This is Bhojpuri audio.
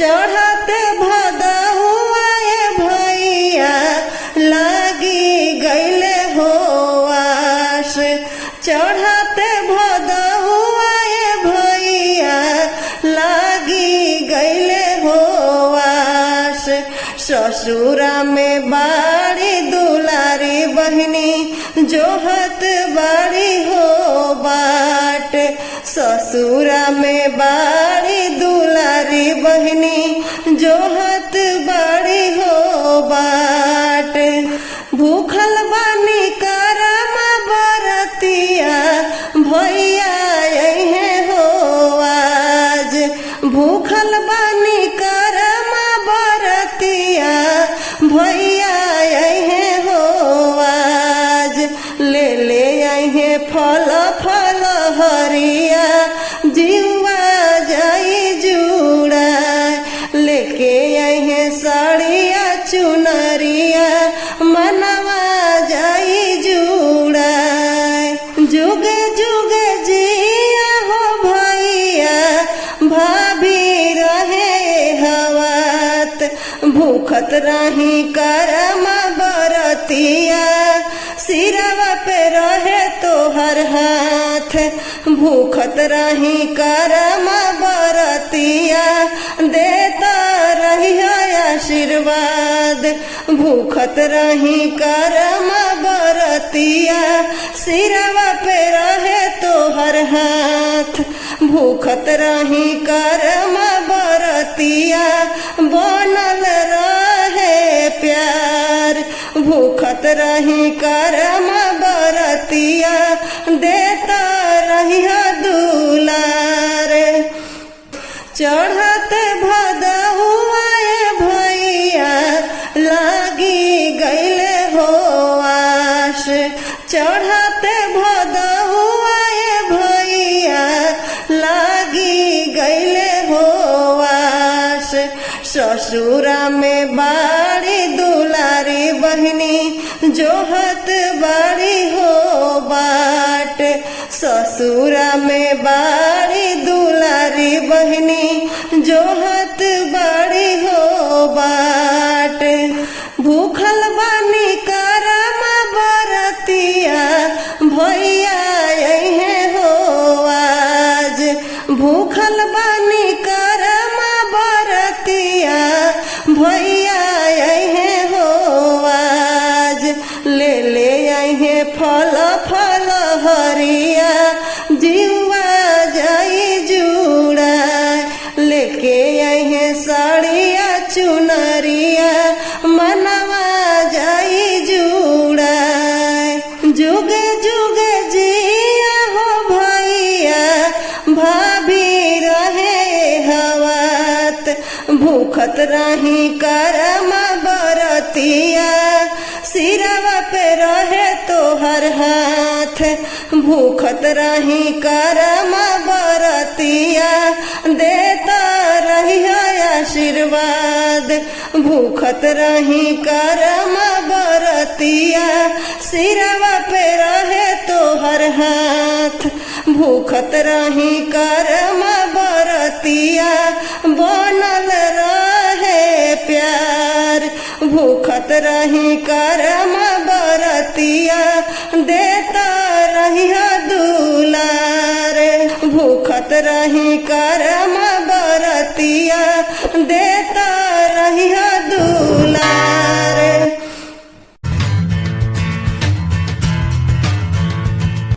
चढ़ते भदहुआ ये भैया लागी गईले हो आस। चढ़ते भदहुआ ये भैया लागी गईले हो आस। ससुरा में बाड़ी दुलारी बहनी जोहत बाड़ी हो बाट। ससुरा में बाड़ी दुलारी बहनी जोहत बाड़ी हो बाट। भूखल बानी करम बरतिया भैया यही हो आज। भूखल बानी करम बरतिया भैया यही हो आज। ले ले यही फल फल हरिया जीवा जाई जुड़ा। लेके यही साड़िया चुनरिया मनवा जाई जुड़ा। जुगे जुगे जिया हो भैया भाभी रहे हवात। भूखत रही करम बरतिया सिरवा पे रहे तोहर हाथ। भूखत रही करम बरतिया देता रही आशीर्वाद। भूखत रही करम बरतिया सिरवा पे रहे तोहर हाथ। भूखत रही करम बरतिया बनल रहे प्यार। भूखत रही करम बरतिया देता रही दुलार। चढ़ते भदहुआ ये भैया लागी गईले हो आस। चढ़ते भदहुआ ये भैया लागी गईले हो आस। ससुरा में बाड़ी दुलारी बहनी जोहत बाड़ी हो बाट। ससुरा में बाड़ी दुलारी बहनी जोहत बाड़ी हो बाट। भूखल बानी करम बरतिया भैया यही हो आज। भूखल बानी करम बरतिया भैया यही हो आज। ले ले यही फल फल हरिया जीवा जाई जुड़ा। लेके यही साड़िया चुनरिया मनवा जाई जुड़ा। जुगे जुगे जिया हो भैया भाभी रहे हवात। भूखत रही करम बरतिया सिरवा पे रहे तोहर हाथ। भूखत रही करम बरतिया देता रही आशीर्वाद। भूखत रही करम बरतिया सिरवा पे रहे तोहर हाथ। भूखत रही करम बरतिया बनल रहे प्यार। भूखत रही करम बरतिया देता रही दुलार। भूखत रही करम